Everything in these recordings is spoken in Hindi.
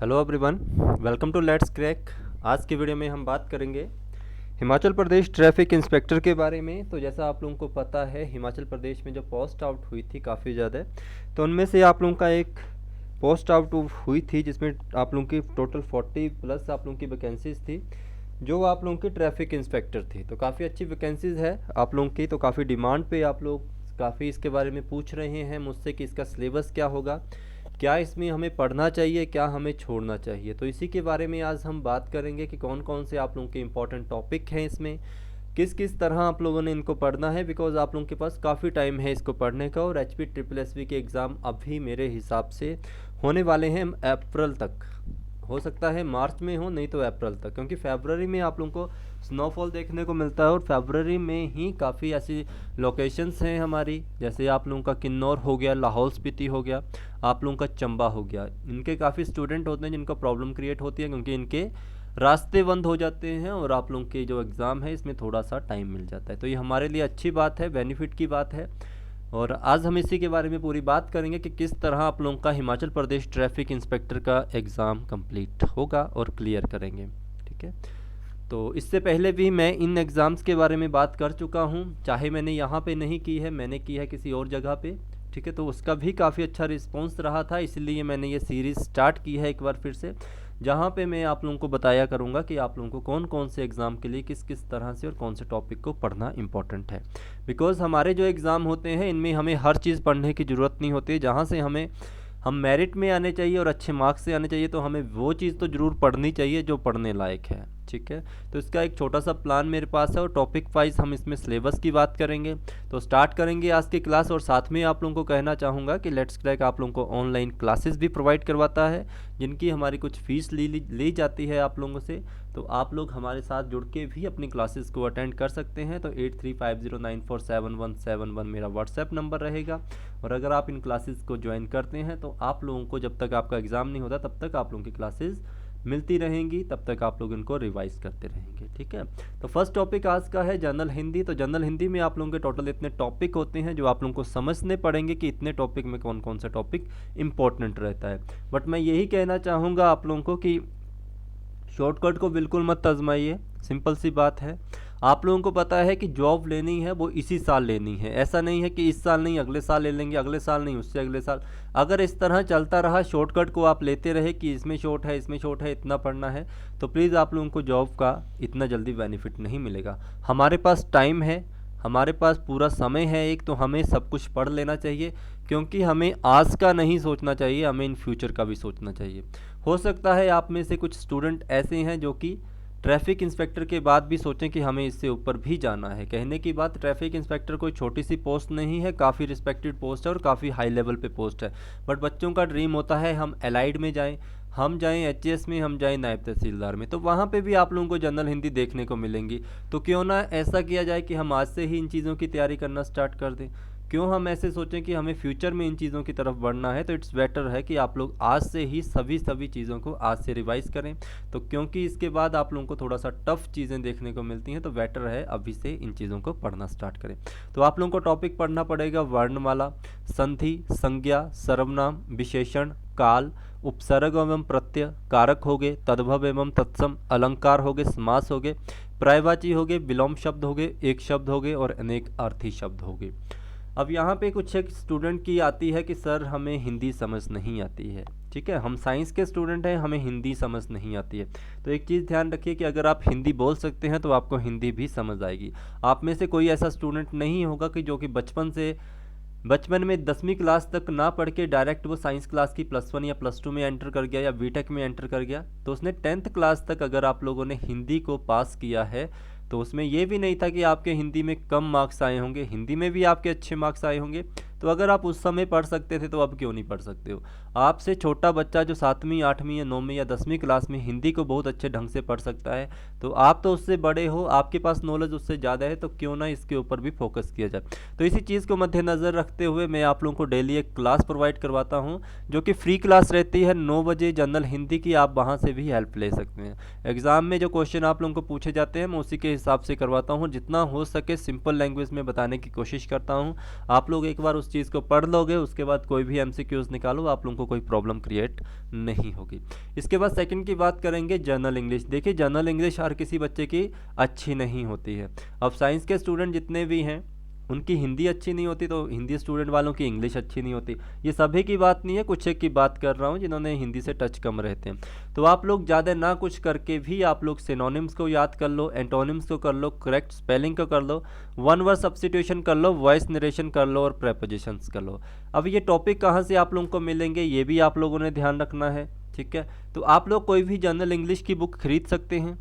Hello everyone, welcome to let's crack. आज की वीडियो में हम बात करेंगे हिमाचल प्रदेश ट्रैफिक इंस्पेक्टर के बारे में। तो जैसा आप लोगों को पता है, हिमाचल प्रदेश में जो पोस्ट आउट हुई थी काफ़ी ज़्यादा, तो उनमें से आप लोगों का एक पोस्ट आउट हुई थी जिसमें आप लोगों की टोटल 40 प्लस आप लोगों की वैकेंसीज़ थी, जो आप लोगों की ट्रैफिक इंस्पेक्टर थी। तो काफ़ी अच्छी वैकेंसीज़ है आप लोगों की, तो काफ़ी डिमांड पे आप लोग काफ़ी इसके बारे में पूछ रहे हैं मुझसे कि इसका सिलेबस क्या होगा, क्या इसमें हमें पढ़ना चाहिए, क्या हमें छोड़ना चाहिए। तो इसी के बारे में आज हम बात करेंगे कि कौन कौन से आप लोगों के इंपॉर्टेंट टॉपिक हैं इसमें, किस किस तरह आप लोगों ने इनको पढ़ना है, बिकॉज आप लोगों के पास काफ़ी टाइम है इसको पढ़ने का। और H P triple S B के एग्ज़ाम अभी मेरे हिसाब से होने वाले हैं अप्रैल तक, हो सकता है मार्च में हो, नहीं तो अप्रैल तक, क्योंकि फरवरी में आप लोगों को स्नोफॉल देखने को मिलता है और फरवरी में ही काफ़ी ऐसी लोकेशंस हैं हमारी, जैसे आप लोगों का किन्नौर हो गया, लाहौल स्पीति हो गया, आप लोगों का चंबा हो गया। इनके काफ़ी स्टूडेंट होते हैं जिनको प्रॉब्लम क्रिएट होती है क्योंकि इनके रास्ते बंद हो जाते हैं और आप लोगों के जो एग्ज़ाम है इसमें थोड़ा सा टाइम मिल जाता है। तो ये हमारे लिए अच्छी बात है, बेनिफिट की बात है। और आज हम इसी के बारे में पूरी बात करेंगे कि किस तरह आप लोगों का हिमाचल प्रदेश ट्रैफिक इंस्पेक्टर का एग्ज़ाम कंप्लीट होगा और क्लियर करेंगे। ठीक है, तो इससे पहले भी मैं इन एग्ज़ाम्स के बारे में बात कर चुका हूँ, चाहे मैंने यहाँ पे नहीं की है, मैंने की है किसी और जगह पे। ठीक है, तो उसका भी काफ़ी अच्छा रिस्पॉन्स रहा था, इसलिए मैंने ये सीरीज़ स्टार्ट की है एक बार फिर से, जहाँ पे मैं आप लोगों को बताया करूँगा कि आप लोगों को कौन कौन से एग्ज़ाम के लिए किस किस तरह से और कौन से टॉपिक को पढ़ना इंपॉर्टेंट है। बिकॉज़ हमारे जो एग्ज़ाम होते हैं इनमें हमें हर चीज़ पढ़ने की ज़रूरत नहीं होती। जहाँ से हम मेरिट में आने चाहिए और अच्छे मार्क्स से आने चाहिए, तो हमें वो चीज़ तो ज़रूर पढ़नी चाहिए जो पढ़ने लायक है। ठीक है, तो इसका एक छोटा सा प्लान मेरे पास है और टॉपिक वाइज हम इसमें सिलेबस की बात करेंगे। तो स्टार्ट करेंगे आज की क्लास, और साथ में आप लोगों को कहना चाहूँगा कि लेट्स क्रैक आप लोगों को ऑनलाइन क्लासेस भी प्रोवाइड करवाता है, जिनकी हमारी कुछ फ़ीस ली जाती है आप लोगों से। तो आप लोग हमारे साथ जुड़ के भी अपनी क्लासेस को अटेंड कर सकते हैं। तो 8350947117 मेरा व्हाट्सएप नंबर रहेगा, और अगर आप इन क्लासेस को ज्वाइन करते हैं तो आप लोगों को जब तक आपका एग्ज़ाम नहीं होता तब तक आप लोगों की क्लासेस मिलती रहेंगी, तब तक आप लोग इनको रिवाइज करते रहेंगे। ठीक है, तो फर्स्ट टॉपिक आज का है जनरल हिंदी। तो जनरल हिंदी में आप लोगों के टोटल इतने टॉपिक होते हैं जो आप लोगों को समझने पड़ेंगे कि इतने टॉपिक में कौन कौन सा टॉपिक इंपॉर्टेंट रहता है। बट मैं यही कहना चाहूँगा आप लोगों को कि शॉर्टकट को बिल्कुल मत आजमाइए, सिंपल सी बात है। आप लोगों को पता है कि जॉब लेनी है वो इसी साल लेनी है, ऐसा नहीं है कि इस साल नहीं अगले साल ले लेंगे, अगले साल नहीं उससे अगले साल। अगर इस तरह चलता रहा, शॉर्टकट को आप लेते रहे कि इसमें शॉर्ट है, इसमें शॉर्ट है, इतना पढ़ना है, तो प्लीज़ आप लोगों को जॉब का इतना जल्दी बेनिफिट नहीं मिलेगा। हमारे पास टाइम है, हमारे पास पूरा समय है एक, तो हमें सब कुछ पढ़ लेना चाहिए, क्योंकि हमें आज का नहीं सोचना चाहिए, हमें इन फ्यूचर का भी सोचना चाहिए। हो सकता है आप में से कुछ स्टूडेंट ऐसे हैं जो कि ट्रैफिक इंस्पेक्टर के बाद भी सोचें कि हमें इससे ऊपर भी जाना है। कहने की बात, ट्रैफिक इंस्पेक्टर कोई छोटी सी पोस्ट नहीं है, काफ़ी रिस्पेक्टेड पोस्ट है और काफ़ी हाई लेवल पे पोस्ट है। बट बच्चों का ड्रीम होता है हम एलाइड में जाएं, हम जाएं एचएएस में, हम जाएं नायब तहसीलदार में, तो वहाँ पे भी आप लोगों को जनरल हिंदी देखने को मिलेंगी। तो क्यों ना ऐसा किया जाए कि हम आज से ही इन चीज़ों की तैयारी करना स्टार्ट कर दें। क्यों हम ऐसे सोचें कि हमें फ्यूचर में इन चीज़ों की तरफ बढ़ना है, तो इट्स बेटर है कि आप लोग आज से ही सभी चीज़ों को आज से रिवाइज करें। तो क्योंकि इसके बाद आप लोगों को थोड़ा सा टफ चीज़ें देखने को मिलती हैं, तो बेटर है अभी से इन चीज़ों को पढ़ना स्टार्ट करें। तो आप लोगों को टॉपिक पढ़ना पड़ेगा वर्णमाला, संधि, संज्ञा, सर्वनाम, विशेषण, काल, उपसर्ग एवं प्रत्यय, कारक हो गए, तद्भव एवं तत्सम, अलंकार हो गए, समास हो गए, पर्यायवाची हो गए, विलोम शब्द हो गए, एक शब्द हो गए और अनेक अर्थी शब्द हो गए। अब यहाँ पे कुछ एक स्टूडेंट की आती है कि सर हमें हिंदी समझ नहीं आती है। ठीक है, हम साइंस के स्टूडेंट हैं, हमें हिंदी समझ नहीं आती है। तो एक चीज़ ध्यान रखिए कि अगर आप हिंदी बोल सकते हैं तो आपको हिंदी भी समझ आएगी। आप में से कोई ऐसा स्टूडेंट नहीं होगा कि जो कि बचपन में 10वीं क्लास तक ना पढ़ के डायरेक्ट वो साइंस क्लास की +1 या +2 में एंटर कर गया या बीटेक में एंटर कर गया। तो उसने 10th क्लास तक अगर आप लोगों ने हिंदी को पास किया है, तो उसमें ये भी नहीं था कि आपके हिंदी में कम मार्क्स आए होंगे, हिंदी में भी आपके अच्छे मार्क्स आए होंगे। तो अगर आप उस समय पढ़ सकते थे तो अब क्यों नहीं पढ़ सकते हो। आपसे छोटा बच्चा जो 7वीं 8वीं या 9वीं या 10वीं क्लास में हिंदी को बहुत अच्छे ढंग से पढ़ सकता है, तो आप तो उससे बड़े हो, आपके पास नॉलेज उससे ज़्यादा है, तो क्यों ना इसके ऊपर भी फोकस किया जाए। तो इसी चीज़ को मद्देनज़र रखते हुए मैं आप लोगों को डेली एक क्लास प्रोवाइड करवाता हूँ, जो कि फ्री क्लास रहती है 9 बजे जनरल हिंदी की। आप वहाँ से भी हेल्प ले सकते हैं। एग्ज़ाम में जो क्वेश्चन आप लोगों को पूछे जाते हैं मैं उसी के हिसाब से करवाता हूँ, जितना हो सके सिंपल लैंग्वेज में बताने की कोशिश करता हूँ। आप लोग एक बार उस उस चीज़ को पढ़ लोगे, उसके बाद कोई भी MCQs निकालो, आप लोगों को कोई प्रॉब्लम क्रिएट नहीं होगी। इसके बाद सेकंड की बात करेंगे जनरल इंग्लिश। देखिए जनरल इंग्लिश हर किसी बच्चे की अच्छी नहीं होती है। अब साइंस के स्टूडेंट जितने भी हैं उनकी हिंदी अच्छी नहीं होती, तो हिंदी स्टूडेंट वालों की इंग्लिश अच्छी नहीं होती। ये सभी की बात नहीं है, कुछ एक की बात कर रहा हूँ जिन्होंने हिंदी से टच कम रहते हैं। तो आप लोग ज़्यादा ना कुछ करके भी आप लोग सिनोनिम्स को याद कर लो, एंटोनिम्स को कर लो, करेक्ट स्पेलिंग को कर लो, वन वर्ड सब्स्टिट्यूशन कर लो, वॉइस नरेशन कर लो और प्रेपोजिशंस कर लो। अब ये टॉपिक कहाँ से आप लोगों को मिलेंगे ये भी आप लोगों ने ध्यान रखना है, ठीक है। तो आप लोग कोई भी जनरल इंग्लिश की बुक खरीद सकते हैं,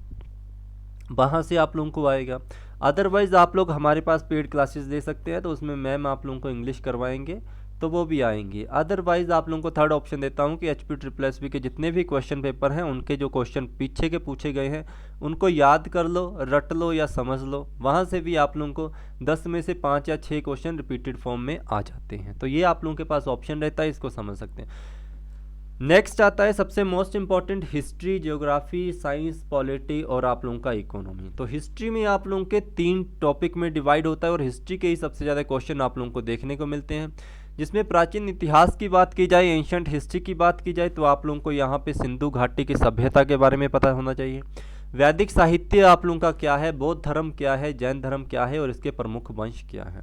वहाँ से आप लोगों को आएगा। अदरवाइज़ आप लोग हमारे पास पेड क्लासेस ले सकते हैं, तो उसमें मैम आप लोगों को इंग्लिश करवाएंगे तो वो भी आएंगे। अदरवाइज़ आप लोगों को थर्ड ऑप्शन देता हूँ कि HP SSSB के जितने भी क्वेश्चन पेपर हैं उनके जो क्वेश्चन पीछे के पूछे गए हैं उनको याद कर लो, रट लो या समझ लो, वहाँ से भी आप लोगों को 10 में से 5 या 6 क्वेश्चन रिपीटेड फॉर्म में आ जाते हैं। तो ये आप लोगों के पास ऑप्शन रहता है, इसको समझ सकते हैं। नेक्स्ट आता है सबसे most important history, geography, science, polity और आप लोगों का इकोनॉमी। तो हिस्ट्री में आप लोगों के 3 टॉपिक में डिवाइड होता है और हिस्ट्री के ही सबसे ज़्यादा क्वेश्चन आप लोगों को देखने को मिलते हैं। जिसमें प्राचीन इतिहास की बात की जाए, एंशंट हिस्ट्री की बात की जाए, तो आप लोगों को यहाँ पे सिंधु घाटी की सभ्यता के बारे में पता होना चाहिए। वैदिक साहित्य आप लोगों का क्या है, बौद्ध धर्म क्या है, जैन धर्म क्या है और इसके प्रमुख वंश क्या है।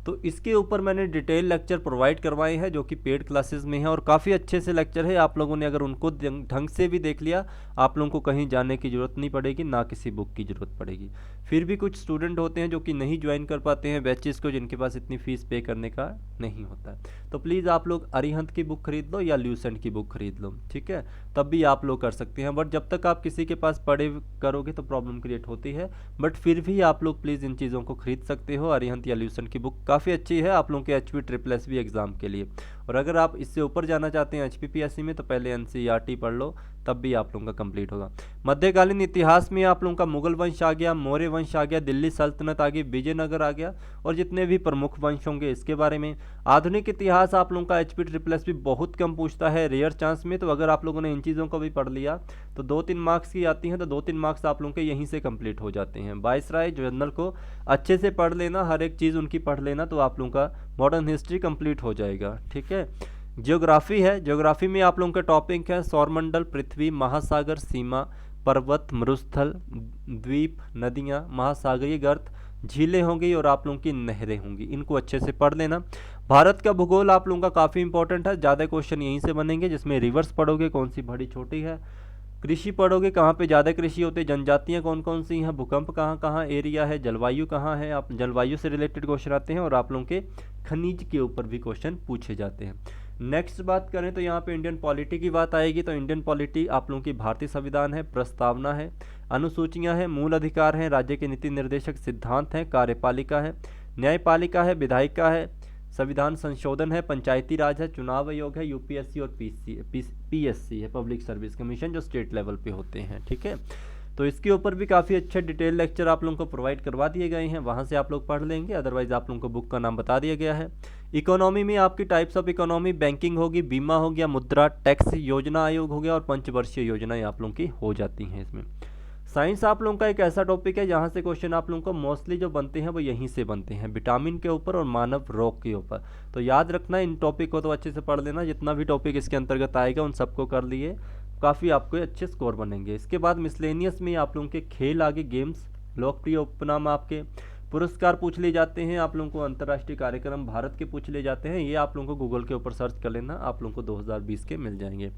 तो इसके ऊपर मैंने डिटेल लेक्चर प्रोवाइड करवाए हैं जो कि पेड क्लासेस में है और काफ़ी अच्छे से लेक्चर है। आप लोगों ने अगर उनको ढंग से भी देख लिया, आप लोगों को कहीं जाने की ज़रूरत नहीं पड़ेगी, ना किसी बुक की ज़रूरत पड़ेगी। फिर भी कुछ स्टूडेंट होते हैं जो कि नहीं ज्वाइन कर पाते हैं बैचेस को, जिनके पास इतनी फ़ीस पे करने का नहीं होता है। तो प्लीज़ आप लोग अरिहंत की बुक खरीद लो या ल्यूसेंट की बुक खरीद लो, ठीक है, तब भी आप लोग कर सकते हैं। बट जब तक आप किसी के पास पढ़े करोगे तो प्रॉब्लम क्रिएट होती है। बट फिर भी आप लोग प्लीज़ इन चीज़ों को खरीद सकते हो। अरिहंत या ल्यूसेंट की बुक काफ़ी अच्छी है आप लोगों के HP SSSB एग्ज़ाम के लिए। और अगर आप इससे ऊपर जाना चाहते हैं HPPSC में, तो पहले NCERT पढ़ लो, तब भी आप लोगों का कंप्लीट होगा। मध्यकालीन इतिहास में आप लोगों का मुगल वंश आ गया, मौर्य वंश आ गया, दिल्ली सल्तनत आ गई, विजयनगर आ गया और जितने भी प्रमुख वंश होंगे इसके बारे में। आधुनिक इतिहास आप लोगों का HP SSSB बहुत कम पूछता है, रेयर चांस में। तो अगर आप लोगों ने इन चीज़ों को भी पढ़ लिया तो 2-3 मार्क्स की आती हैं, तो 2-3 मार्क्स आप लोगों के यहीं से कंप्लीट हो जाते हैं। वायसराय जनरल को अच्छे से पढ़ लेना, हर एक चीज़ उनकी पढ़ लेना, तो आप लोगों का मॉडर्न हिस्ट्री कंप्लीट हो जाएगा, ठीक है। ज्योग्राफी है, ज्योग्राफी में आप लोगों के टॉपिक है सौरमंडल, पृथ्वी, महासागर, सीमा, पर्वत, मरुस्थल, द्वीप, नदियाँ, महासागरीय गर्त, झीलें होंगी और आप लोगों की नहरें होंगी। इनको अच्छे से पढ़ लेना। भारत का भूगोल आप लोगों का काफ़ी इंपॉर्टेंट है, ज़्यादा क्वेश्चन यहीं से बनेंगे, जिसमें रिवर्स पढ़ोगे कौन सी बड़ी छोटी है, कृषि पढ़ोगे कहाँ पे ज़्यादा कृषि होते हैं, जनजातियाँ कौन कौन सी हैं, भूकंप कहाँ कहाँ एरिया है, जलवायु कहाँ है, आप जलवायु से रिलेटेड क्वेश्चन आते हैं और आप लोगों के खनिज के ऊपर भी क्वेश्चन पूछे जाते हैं। नेक्स्ट बात करें तो यहाँ पे इंडियन पॉलिटी की बात आएगी। तो इंडियन पॉलिटी आप लोगों की भारतीय संविधान है, प्रस्तावना है, अनुसूचियाँ हैं, मूल अधिकार हैं, राज्य के नीति निर्देशक सिद्धांत हैं, कार्यपालिका है, न्यायपालिका है, विधायिका है, संविधान संशोधन है, पंचायती राज है, चुनाव आयोग है, UPSC और PSC है, पब्लिक सर्विस कमीशन, जो स्टेट लेवल पे होते हैं, ठीक है। तो इसके ऊपर भी काफ़ी अच्छे डिटेल लेक्चर आप लोगों को प्रोवाइड करवा दिए गए हैं, वहाँ से आप लोग पढ़ लेंगे। अदरवाइज आप लोगों को बुक का नाम बता दिया गया है। इकोनॉमी में आपकी टाइप्स ऑफ इकोनॉमी बैंकिंग होगी, बीमा हो गया, मुद्रा, टैक्स, योजना आयोग हो गया और पंचवर्षीय योजनाएं आप लोगों की हो जाती हैं इसमें। साइंस आप लोगों का एक ऐसा टॉपिक है जहाँ से क्वेश्चन आप लोगों को मोस्टली जो बनते हैं वो यहीं से बनते हैं, विटामिन के ऊपर और मानव रोग के ऊपर। तो याद रखना इन टॉपिक को तो अच्छे से पढ़ लेना, जितना भी टॉपिक इसके अंतर्गत आएगा उन सबको कर लिए, काफ़ी आपको अच्छे स्कोर बनेंगे। इसके बाद मिसलेनियस में आप लोगों के खेल आगे, गेम्स, लोकप्रिय उपनाम, आपके पुरस्कार पूछ लिए जाते हैं, आप लोगों को अंतर्राष्ट्रीय कार्यक्रम भारत के पूछ लिए जाते हैं। ये आप लोगों को गूगल के ऊपर सर्च कर लेना, आप लोगों को 2020 के मिल जाएंगे।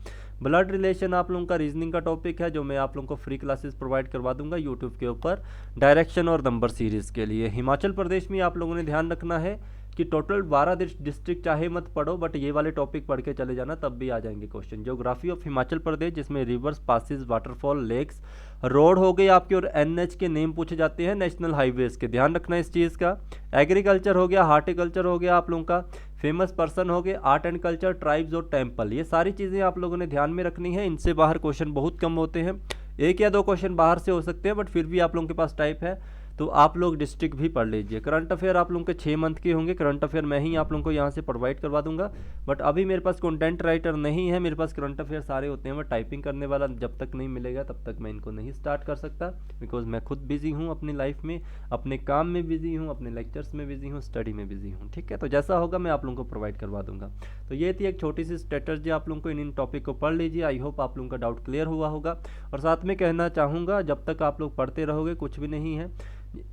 ब्लड रिलेशन आप लोगों का रीजनिंग का टॉपिक है, जो मैं आप लोगों को फ्री क्लासेस प्रोवाइड करवा दूंगा यूट्यूब के ऊपर, डायरेक्शन और नंबर सीरीज़ के लिए। हिमाचल प्रदेश में आप लोगों ने ध्यान रखना है कि टोटल 12 डिस्ट्रिक्ट चाहे मत पढ़ो, बट ये वाले टॉपिक पढ़ के चले जाना, तब भी आ जाएंगे question. Geography of Himachal Pradesh, जिसमें rivers, passes, waterfall, lakes, road हो गए आपके और NH के नेम पूछे जाते हैं, नेशनल हाईवेज के, ध्यान रखना इस चीज़ का। एग्रीकल्चर हो गया, हार्टिकल्चर हो गया आप लोगों का, फेमस पर्सन हो गए, आर्ट एंड कल्चर, ट्राइब्स और टेम्पल। ये सारी चीज़ें आप लोगों ने ध्यान में रखनी है। इनसे बाहर क्वेश्चन बहुत कम होते हैं, 1 या 2 क्वेश्चन बाहर से हो सकते हैं, बट फिर भी आप लोगों के पास टाइप है तो आप लोग डिस्ट्रिक्ट भी पढ़ लीजिए। करंट अफेयर आप लोगों के 6 मंथ के होंगे, करंट अफेयर मैं ही आप लोगों को यहाँ से प्रोवाइड करवा दूंगा। बट अभी मेरे पास कंटेंट राइटर नहीं है, मेरे पास करंट अफेयर सारे होते हैं, मैं टाइपिंग करने वाला जब तक नहीं मिलेगा तब तक मैं इनको नहीं स्टार्ट कर सकता, बिकॉज मैं खुद बिजी हूँ अपनी लाइफ में, अपने काम में बिजी हूँ, अपने लेक्चर्स में बिजी हूँ, स्टडी में बिजी हूँ। ठीक है, तो जैसा होगा मैं आप लोगों को प्रोवाइड करवा दूंगा। तो ये थी एक छोटी सी स्ट्रेटजी, आप लोगों को इन टॉपिक को पढ़ लीजिए। आई होप आप लोगों का डाउट क्लियर हुआ होगा। और साथ में कहना चाहूँगा, जब तक आप लोग पढ़ते रहोगे कुछ भी नहीं है।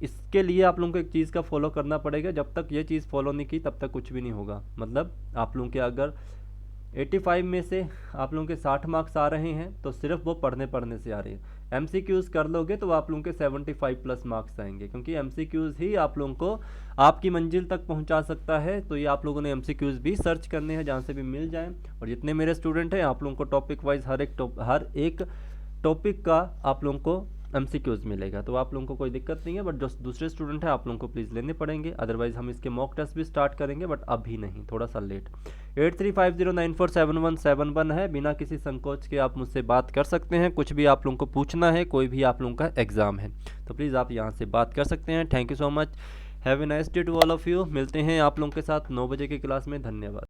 इसके लिए आप लोगों को एक चीज़ का फॉलो करना पड़ेगा, जब तक ये चीज़ फॉलो नहीं की तब तक कुछ भी नहीं होगा। मतलब आप लोगों के अगर 85 में से आप लोगों के 60 मार्क्स आ रहे हैं तो सिर्फ वो पढ़ने से आ रहे हैं। MCQs कर लोगे तो आप लोगों के 75 प्लस मार्क्स आएंगे, क्योंकि MCQs ही आप लोगों को आपकी मंजिल तक पहुंचा सकता है। तो ये आप लोगों ने MCQs भी सर्च करने हैं जहाँ से भी मिल जाएं। और जितने मेरे स्टूडेंट हैं आप लोगों को टॉपिक वाइज हर एक टॉपिक का आप लोगों को MCQs मिलेगा, तो आप लोगों को कोई दिक्कत नहीं है। बट जो दूसरे स्टूडेंट हैं आप लोगों को प्लीज़ लेने पड़ेंगे, अदरवाइज हम इसके मॉक टेस्ट भी स्टार्ट करेंगे, बट अभी नहीं, थोड़ा सा लेट। 8350947171 है, बिना किसी संकोच के आप मुझसे बात कर सकते हैं। कुछ भी आप लोगों को पूछना है, कोई भी आप लोगों का एग्ज़ाम है तो प्लीज़ आप यहाँ से बात कर सकते हैं। Thank you so much, have a nice day to all of you. मिलते हैं आप लोगों के साथ 9 बजे की क्लास में। धन्यवाद।